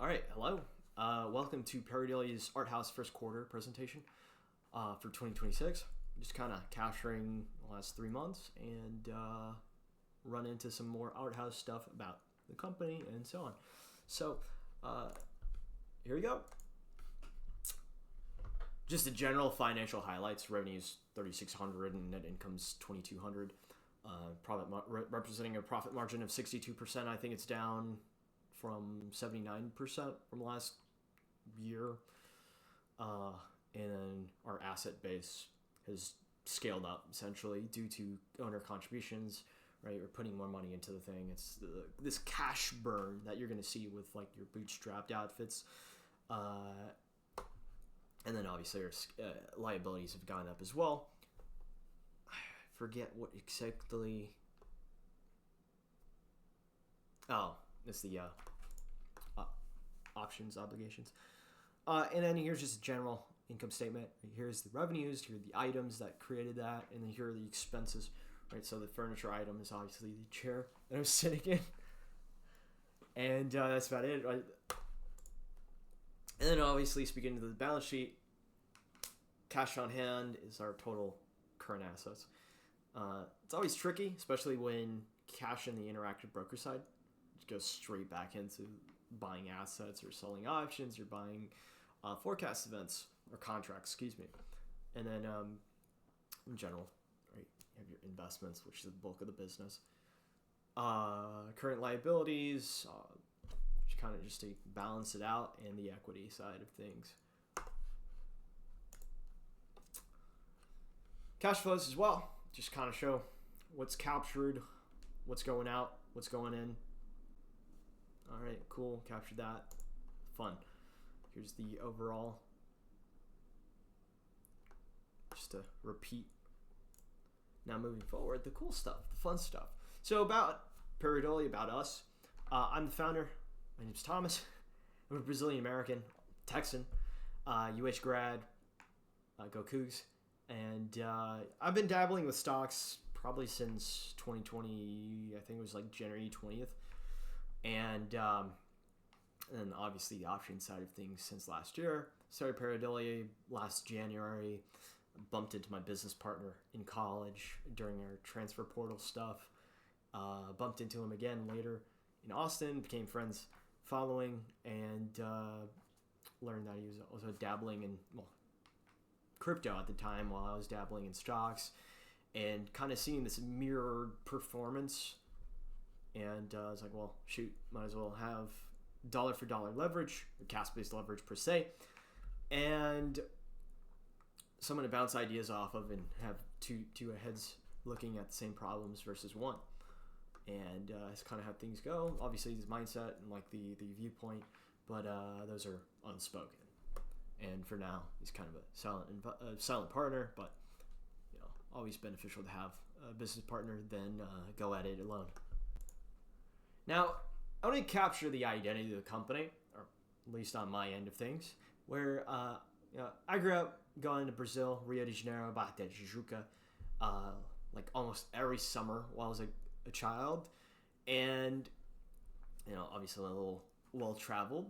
All right, hello. Welcome to Paradelia's Arthouse First Quarter presentation for 2026. Just kind of capturing the last 3 months and run into some more Arthouse stuff about the company and so on. So here we go. Just the general financial highlights. Revenues 3,600 and net income's 2,200. Representing a profit margin of 62%. I think it's down from 79% from last year. And then our asset base has scaled up essentially due to owner contributions, right? We're putting more money into the thing. It's this cash burn that you're going to see with like your bootstrapped outfits. And then obviously our liabilities have gone up as well. I forget what exactly. Oh, it's the options obligations. And then here's just a general income statement. Here's the revenues, here are the items that created that, and then here are the expenses. Right, so the furniture item is obviously the chair that I was sitting in. And that's about it, right? And then obviously speaking to the balance sheet, cash on hand is our total current assets. It's always tricky, especially when cash in the interactive broker side goes straight back into buying assets or selling options or buying forecast events or contracts, excuse me. And then in general, right, you have your investments, which is the bulk of the business. Current liabilities, kind of just to balance it out, and the equity side of things. Cash flows as well, just kind of show what's captured, what's going out, what's going in. All right, cool, captured that. Fun. Here's the overall. Just to repeat. Now moving forward, the cool stuff, the fun stuff. So about Pareidolia, about us. I'm the founder. My name's Thomas. I'm a Brazilian American, Texan, UH grad, go Cougs. And I've been dabbling with stocks probably since 2020. I think it was like January 20th. And then obviously the option side of things since last year. Started Pareidolia last January. Bumped into my business partner in college during our transfer portal stuff. Bumped into him again later in Austin. Became friends following, and learned that he was also dabbling in crypto at the time while I was dabbling in stocks, and kind of seeing this mirrored performance. And I was like, well, shoot, might as well have dollar for dollar leverage, or cash-based leverage per se, and someone to bounce ideas off of and have two heads looking at the same problems versus one. And that's kind of how things go. Obviously, his mindset and like the viewpoint, but those are unspoken. And for now, he's kind of a silent partner, but you know, always beneficial to have a business partner than go at it alone. Now, I want to capture the identity of the company, or at least on my end of things, where I grew up going to Brazil, Rio de Janeiro, Barra da Tijuca, like almost every summer while I was a child, and you know, obviously a little well traveled.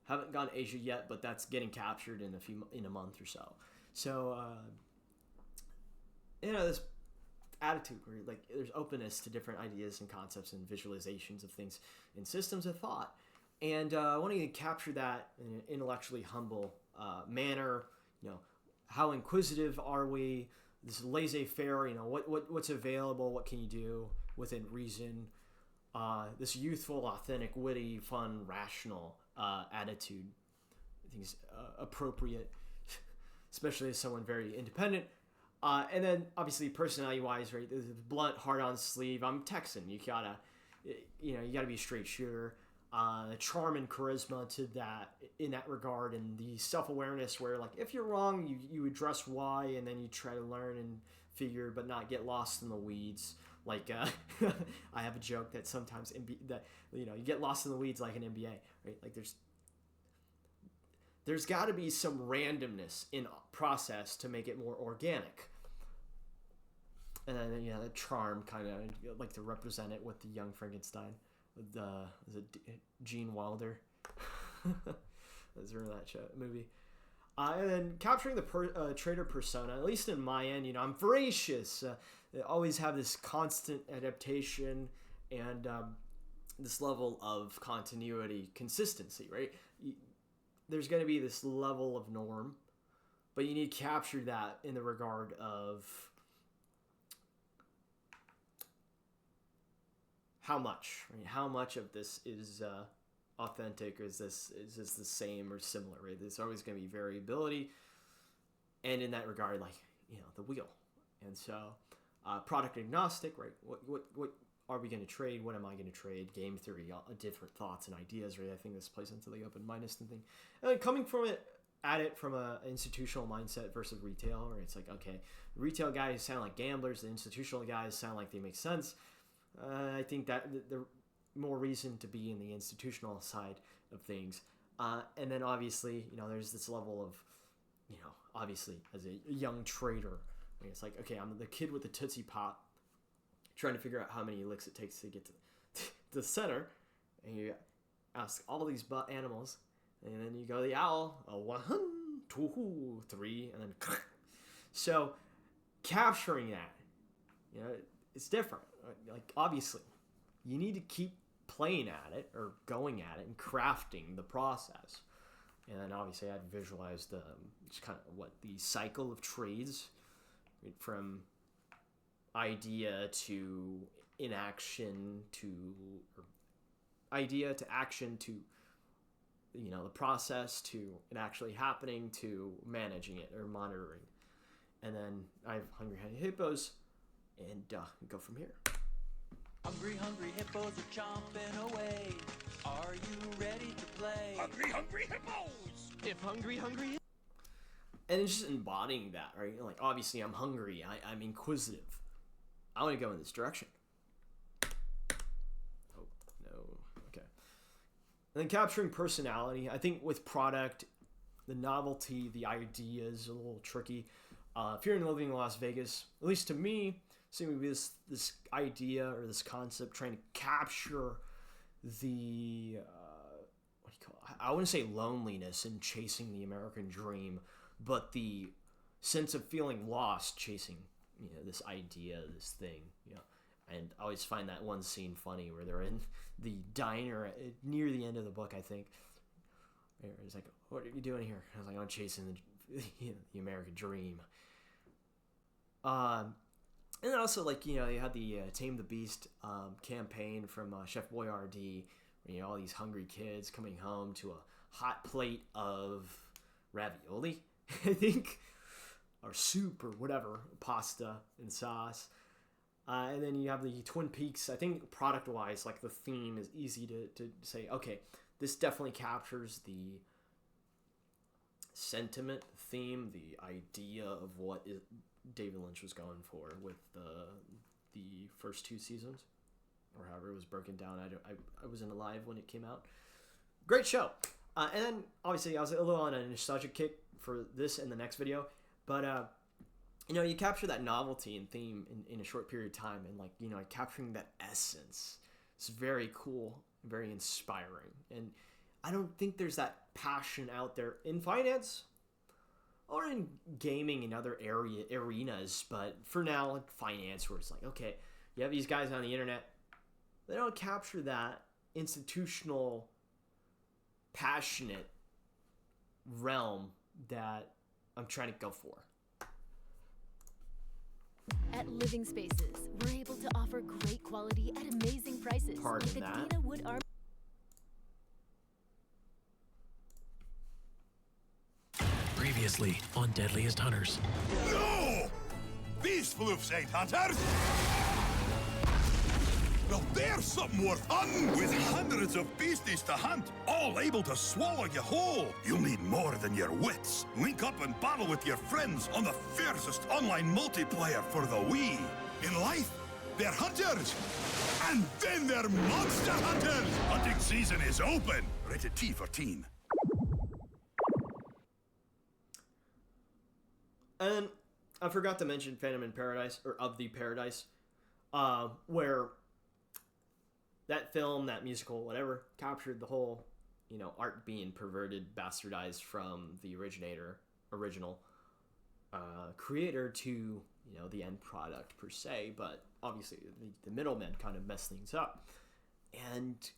Haven't gone to Asia yet, but that's getting captured in a month or so. So you know, this attitude where like there's openness to different ideas and concepts and visualizations of things and systems of thought, and wanting to capture that in an intellectually humble manner. You know, how inquisitive are we? This laissez-faire, you know, what's available, what can you do within reason? This youthful, authentic, witty, fun, rational attitude, I think is appropriate, especially as someone very independent. And then obviously personality-wise, right? There's a blunt, hard on sleeve. I'm Texan. You gotta be a straight shooter. Charm and charisma to that in that regard, and the self-awareness where like if you're wrong, you address why, and then you try to learn and figure, but not get lost in the weeds. Like I have a joke that sometimes you get lost in the weeds like an MBA, right? Like there's got to be some randomness in process to make it more organic. And then the charm kind of like to represent it with the young Frankenstein. Is it Gene Wilder? Let's remember that movie. And then capturing the trader persona, at least in my end, I'm voracious. I always have this constant adaptation and this level of continuity, consistency, right? There's going to be this level of norm, but you need to capture that in the regard of how much, right? How much of this is authentic, or is this the same or similar, right? There's always going to be variability, and in that regard, like, the wheel. And so product agnostic, right? What are we going to trade? What am I going to trade? Game theory, different thoughts and ideas, right? I think this plays into the open-mindedness thing. And then coming from it, at it from a institutional mindset versus retail, where it's like, okay, the retail guys sound like gamblers, the institutional guys sound like they make sense. I think that the more reason to be in the institutional side of things. And then obviously, there's this level of, obviously as a young trader, it's like, okay, I'm the kid with the Tootsie Pop trying to figure out how many licks it takes to get to the center. And you ask all these animals, and then you go the owl, 1, 2, 3, and then so capturing that, it's different. Like, obviously, you need to keep playing at it or going at it and crafting the process. And then obviously I had visualized just kind of what the cycle of trades, right, from idea to inaction to idea to action to the process to it actually happening to managing it or monitoring. And then I have Hungry Hippos, and go from here. Hungry hippos are chomping away. Are you ready to play? Hungry hippos! If hungry. And it's just embodying that, right? Like, obviously I'm hungry. I'm inquisitive. I want to go in this direction. Oh, no. Okay. And then capturing personality. I think with product, the novelty, the idea is a little tricky. If you're living in Las Vegas, at least to me, seeing this idea or this concept, trying to capture the what do you call it? I wouldn't say loneliness in chasing the American dream, but the sense of feeling lost chasing this idea, this thing, And I always find that one scene funny where they're in the diner near the end of the book, I think. It's like, what are you doing here? I was like, I'm chasing the American dream. And then also, like, they had the Tame the Beast campaign from Chef Boyardee, where, all these hungry kids coming home to a hot plate of ravioli, I think, or soup or whatever, pasta and sauce. And then you have the Twin Peaks. I think product-wise, like, the theme is easy to say, okay, this definitely captures the sentiment, theme, the idea of what David Lynch was going for with the first 2 seasons, or however it was broken down. I wasn't alive when it came out. Great show. And then obviously I was a little on a nostalgic kick for this and the next video, but you capture that novelty and theme in a short period of time, and like capturing that essence. It's very cool, very inspiring, and I don't think there's that passion out there in finance or in gaming and other arenas, but for now, like finance, where it's like, okay, you have these guys on the internet, they don't capture that institutional, passionate realm that I'm trying to go for. At Living Spaces, we're able to offer great quality at amazing prices. Pardon with that. Adina Wood Arm. Previously on Deadliest Hunters. No! These floofs ain't hunters! Well, there's something worth hunting! With hundreds of beasties to hunt, all able to swallow you whole. You'll need more than your wits. Link up and battle with your friends on the fiercest online multiplayer for the Wii. In life, they're hunters! And then they're monster hunters! Hunting season is open! Rated T for teen. And I forgot to mention Phantom in Paradise, or Of the Paradise, where that film, that musical, whatever, captured the whole art being perverted, bastardized from the original creator to the end product per se, but obviously the middlemen kind of mess things up, and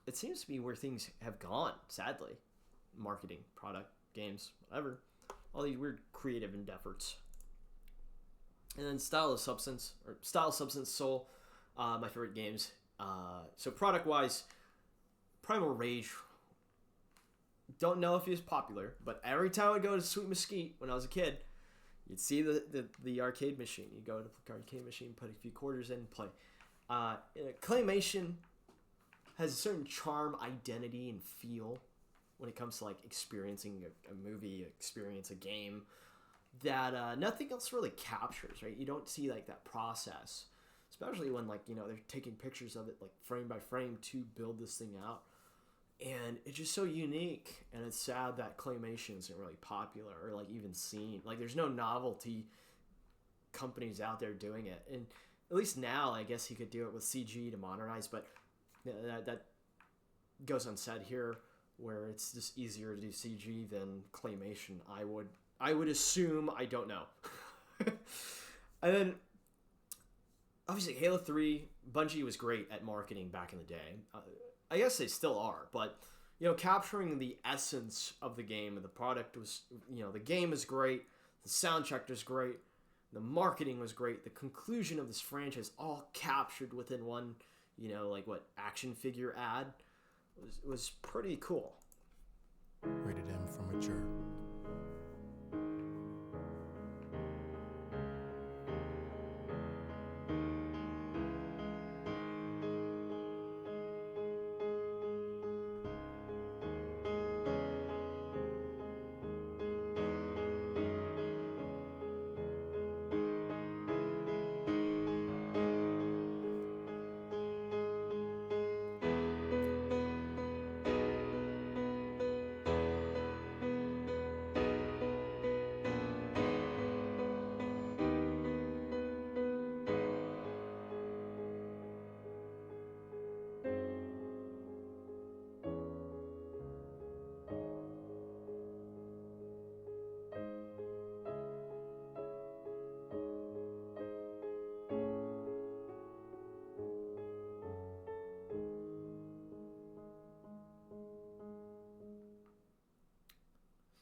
it seems to be where things have gone, sadly. Marketing, product, games, whatever, all these weird creative endeavors. And then Style, Substance, Soul, my favorite games. So product wise, Primal Rage, don't know if he was popular, but every time I go to Sweet Mesquite when I was a kid, you'd see the arcade machine. You go to the arcade machine, put a few quarters in, and play. Claymation has a certain charm, identity, and feel when it comes to like experiencing a movie, experience a game that nothing else really captures, right? You don't see like that process, especially when like they're taking pictures of it like frame by frame to build this thing out. And it's just so unique, and it's sad that claymation isn't really popular or like even seen. Like there's no novelty companies out there doing it, and at least now I guess he could do it with CG to modernize, but that goes unsaid here, where it's just easier to do CG than claymation. I would assume. I don't know. And then obviously Halo 3, Bungie was great at marketing back in the day. I guess they still are, but capturing the essence of the game and the product was, the game is great, the soundtrack was great, the marketing was great, the conclusion of this franchise all captured within one, action figure ad was pretty cool. Rated M for mature.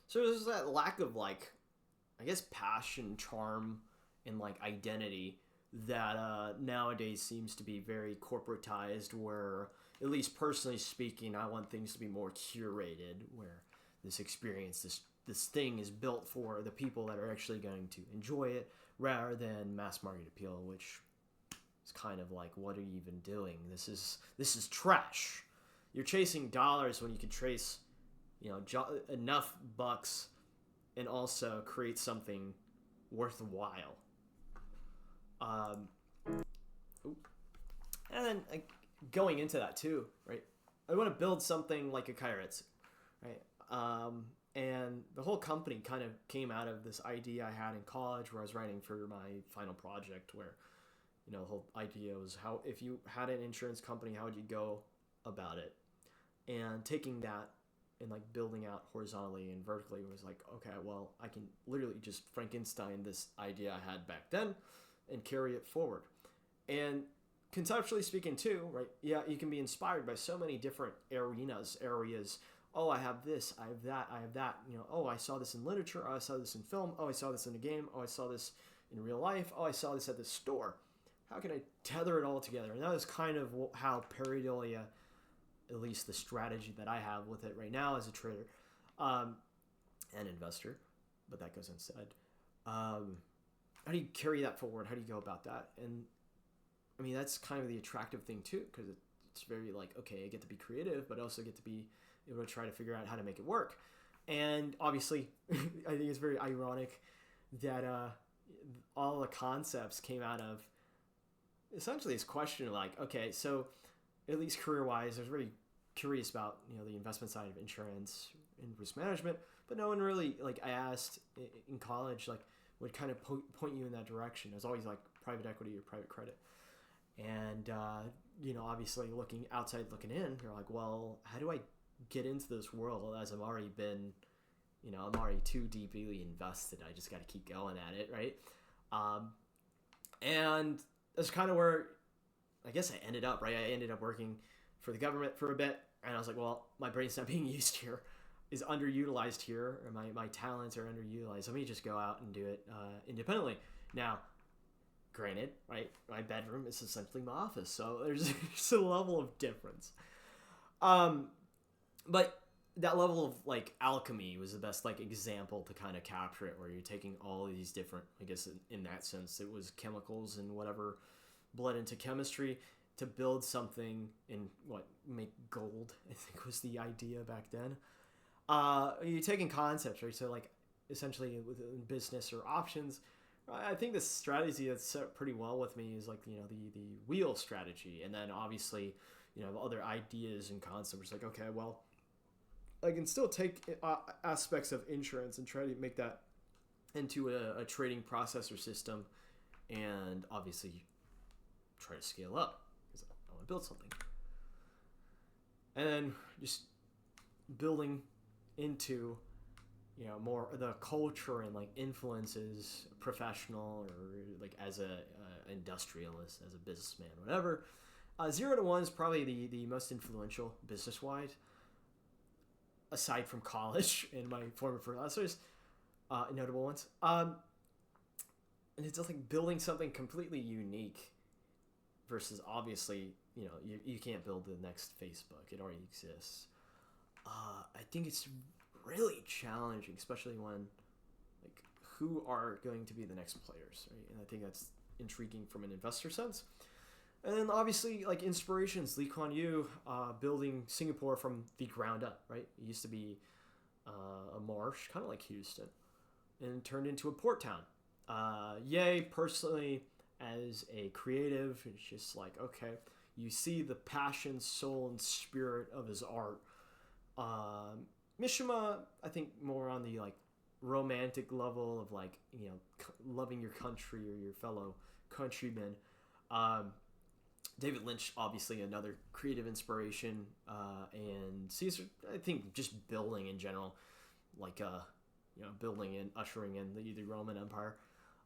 So there's that lack of like, I guess, passion, charm, and like identity that nowadays seems to be very corporatized, where, at least personally speaking, I want things to be more curated, where this experience, this thing is built for the people that are actually going to enjoy it, rather than mass market appeal, which is kind of like, what are you even doing? This is trash. You're chasing dollars when you can trace enough bucks and also create something worthwhile. And then going into that too, right? I want to build something like a Kairitsu, right? And the whole company kind of came out of this idea I had in college, where I was writing for my final project, where the whole idea was, how, if you had an insurance company, how would you go about it? And taking that and like building out horizontally and vertically was like, okay, well, I can literally just Frankenstein this idea I had back then and carry it forward. And conceptually speaking too, right? Yeah, you can be inspired by so many different areas. Oh, I have this, I have that. Oh, I saw this in literature. Oh, I saw this in film. Oh, I saw this in a game. Oh, I saw this in real life. Oh, I saw this at the store. How can I tether it all together? And that is kind of how pareidolia, at least the strategy that I have with it right now as a trader and investor, but that goes unsaid. How do you carry that forward? How do you go about that? And I mean, that's kind of the attractive thing too, because it's very like, okay, I get to be creative, but I also get to be able to try to figure out how to make it work. And obviously, I think it's very ironic that all the concepts came out of essentially this question, like, okay, so at least career-wise, I was really curious about the investment side of insurance and risk management, but no one really, like, I asked in college, like, would kind of point you in that direction. It was always like private equity or private credit, and obviously looking outside, looking in, you're like, well, how do I get into this world as I'm already been, I'm already too deeply invested. I just got to keep going at it, right? And that's kind of where I guess I ended up, right? I ended up working for the government for a bit, and I was like, well, my brain's not being used here, is underutilized here, or my talents are underutilized. Let me just go out and do it independently. Now, granted, right, my bedroom is essentially my office, so there's a level of difference. But that level of like alchemy was the best like example to kind of capture it, where you're taking all of these different, I guess in that sense, it was chemicals and whatever bled into chemistry to build something in make gold, I think was the idea back then. You're taking concepts, right? So like essentially within business or options, I think the strategy that's set pretty well with me is like, the wheel strategy. And then obviously, other ideas and concepts like, okay, well, I can still take aspects of insurance and try to make that into a trading process or system, and obviously try to scale up because I want to build something. And then just building into, more the culture and like influences professional or like as a industrialist, as a businessman, whatever. 0 to 1 is probably the most influential business-wise, aside from college and my former professors, notable ones. And it's just like building something completely unique versus obviously, you can't build the next Facebook. It already exists. I think it's really challenging, especially when like who are going to be the next players, right? And I think that's intriguing from an investor sense. And then obviously like inspirations, Lee Kuan Yew, building Singapore from the ground up, right? It used to be a marsh, kind of like Houston, and turned into a port town. Ye, personally, as a creative, it's just like, okay, you see the passion, soul, and spirit of his art. Mishima, I think more on the like romantic level of like, loving your country or your fellow countrymen. David Lynch, obviously another creative inspiration, and Caesar, I think just building in general, like building and ushering in the Roman Empire,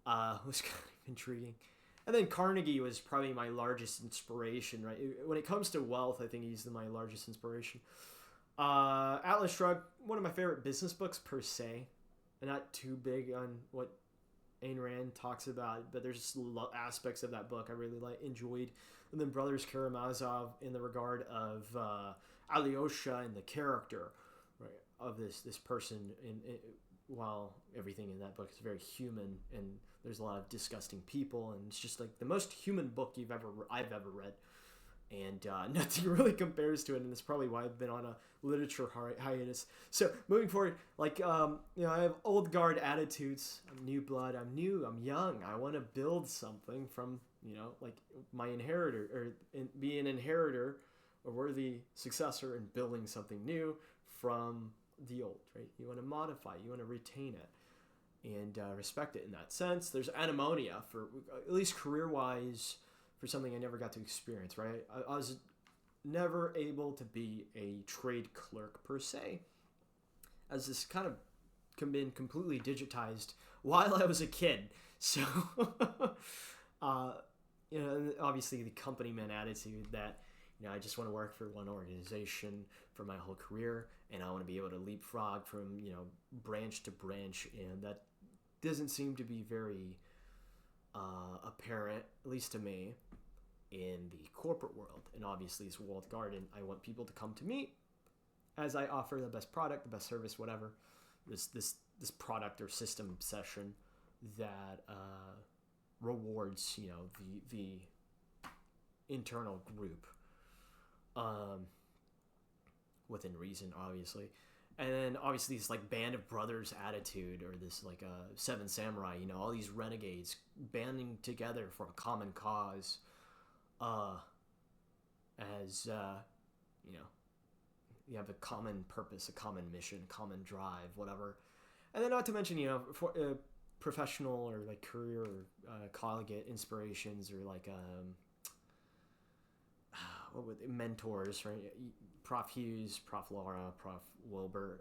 was kind of intriguing. And then Carnegie was probably my largest inspiration, right? When it comes to wealth, I think he's my largest inspiration. Atlas Shrugged, one of my favorite business books per se. I'm not too big on what Ayn Rand talks about, but there's just aspects of that book I really enjoyed. And then Brothers Karamazov in the regard of Alyosha and the character, right, of this person. While everything in that book is very human, and there's a lot of disgusting people, and it's just like the most human book I've ever read. And nothing really compares to it, and that's probably why I've been on a literature hiatus. So moving forward, like I have old guard attitudes. I'm new blood. I'm new. I'm young. I want to build something from like my inheritor, or be an inheritor, a worthy successor, and building something new from the old. Right? You want to modify. You want to retain it, and respect it in that sense. There's animonia for at least career-wise. For something I never got to experience, right? I was never able to be a trade clerk per se, as this kind of been completely digitized while I was a kid. So, obviously the company man attitude that, I just want to work for one organization for my whole career, and I want to be able to leapfrog from, branch to branch, and that doesn't seem to be very apparent, at least to me, in the corporate world. And obviously as Walled Garden, I want people to come to me as I offer the best product, the best service, whatever, this product or system obsession that rewards the internal group, within reason, obviously. And then obviously this like band of brothers attitude, or this like seven samurai, all these renegades banding together for a common cause, as you have a common purpose, a common mission, common drive, whatever. And then not to mention, for professional or like career collegiate inspirations, or like mentors, right? Prof Hughes, Prof Laura, Prof Wilbur,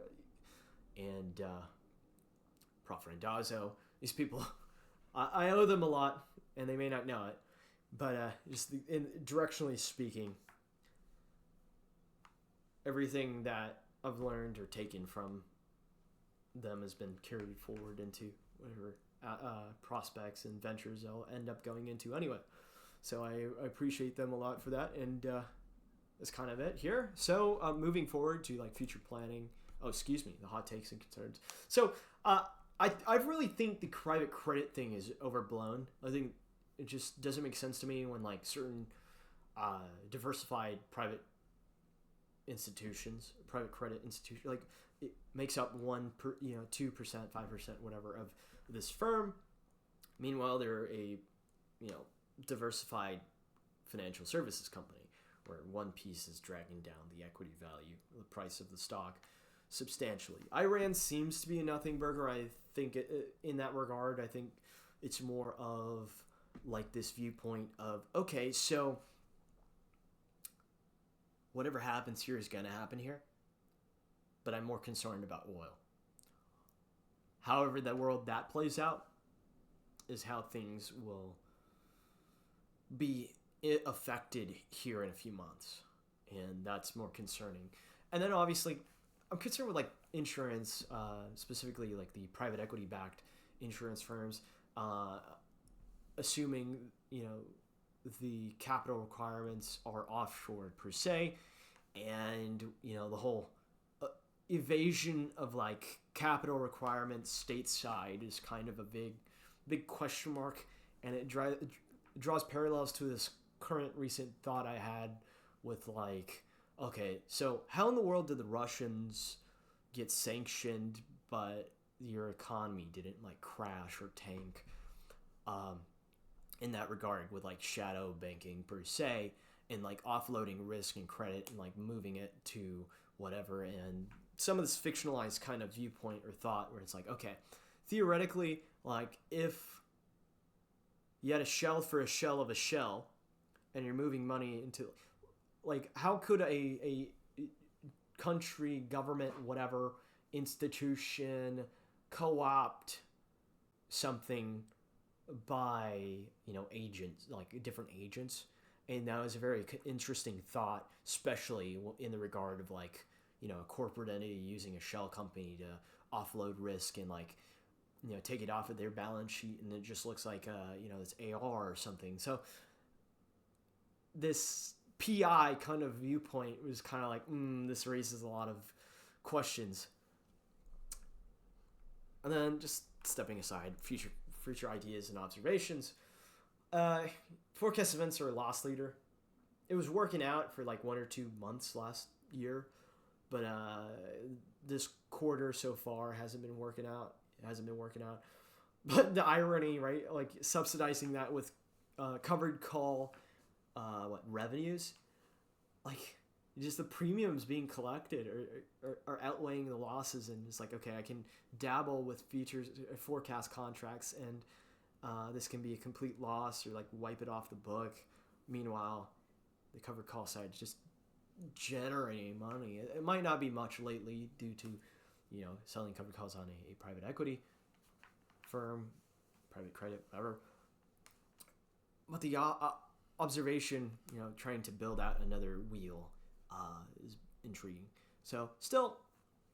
and Prof Randazzo. These people, I owe them a lot, and they may not know it, but directionally speaking, everything that I've learned or taken from them has been carried forward into whatever prospects and ventures I'll end up going into anyway. So I appreciate them a lot for that, and that's kind of it here. So moving forward to like future planning. Oh, excuse me, the hot takes and concerns. So I really think the private credit thing is overblown. I think it just doesn't make sense to me when like certain diversified private institutions, private credit institutions, like it makes up 2%, 5%, whatever of this firm. Meanwhile, they're a diversified financial services company where one piece is dragging down the equity value, the price of the stock, substantially. Iran seems to be a nothing burger. I think in that regard, I think it's more of like this viewpoint of, okay, so whatever happens here is going to happen here, but I'm more concerned about oil. However, the world that plays out is how things will be affected here in a few months, and that's more concerning. And then obviously I'm concerned with like insurance, specifically like the private equity backed insurance firms, assuming the capital requirements are offshored per se, and the whole evasion of like capital requirements stateside is kind of a big question mark, and it draws parallels to this current recent thought I had with like, okay, so how in the world did the Russians get sanctioned but your economy didn't like crash or tank in that regard, with like shadow banking per se, and like offloading risk and credit and like moving it to whatever, and some of this fictionalized kind of viewpoint or thought where it's like, okay, theoretically, like if you had a shell for a shell of a shell and you're moving money into, like, how could a country, government, whatever, institution co-opt something by, agents, like different agents? And that was a very interesting thought, especially in the regard of like, a corporate entity using a shell company to offload risk and like, take it off of their balance sheet, and it just looks like it's AR or something. So this PI kind of viewpoint was kind of like, this raises a lot of questions. And then just stepping aside, future ideas and observations. Forecast events are a loss leader. It was working out for like 1 or 2 months last year, but this quarter so far hasn't been working out. But the irony, right? Like subsidizing that with covered call revenues, like just the premiums being collected are outweighing the losses, and it's like, okay, I can dabble with futures forecast contracts, and this can be a complete loss or like wipe it off the book. Meanwhile, the covered call side is just generating money. It might not be much lately due to selling covered calls on a private equity firm, private credit, whatever. But the observation, trying to build out another wheel is intriguing. So still,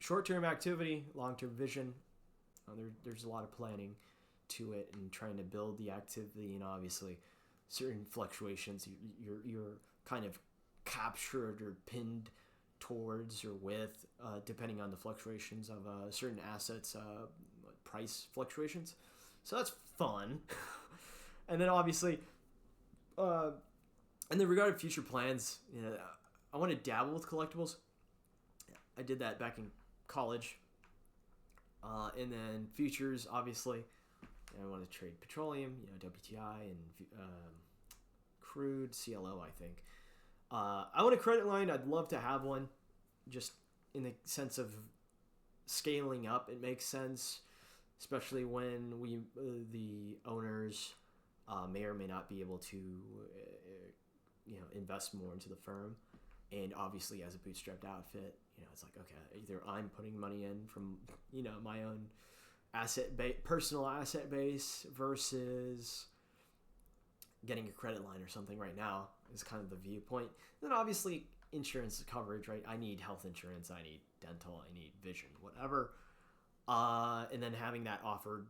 short-term activity, long-term vision. There's a lot of planning to it and trying to build the activity, and obviously certain fluctuations you're kind of captured or pinned towards or with, depending on the fluctuations of certain assets, price fluctuations. So that's fun. And then obviously, in the regard of future plans, I want to dabble with collectibles. I did that back in college. And then futures, obviously, I want to trade petroleum, WTI and crude, CLO, I think. I want a credit line. I'd love to have one, just in the sense of scaling up. It makes sense, especially when the owners may or may not be able to invest more into the firm. And obviously, as a bootstrapped outfit, it's like, okay, either I'm putting money in from, my own personal asset base versus getting a credit line or something right now is kind of the viewpoint. Then obviously insurance coverage, right? I need health insurance, I need dental, I need vision, whatever. And then having that offered,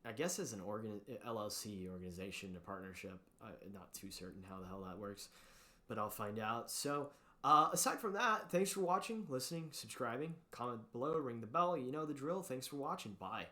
I guess, as an LLC organization, a partnership. Not too certain how the hell that works, but I'll find out. So aside from that, thanks for watching, listening, subscribing, comment below, ring the bell. You know the drill. Thanks for watching. Bye.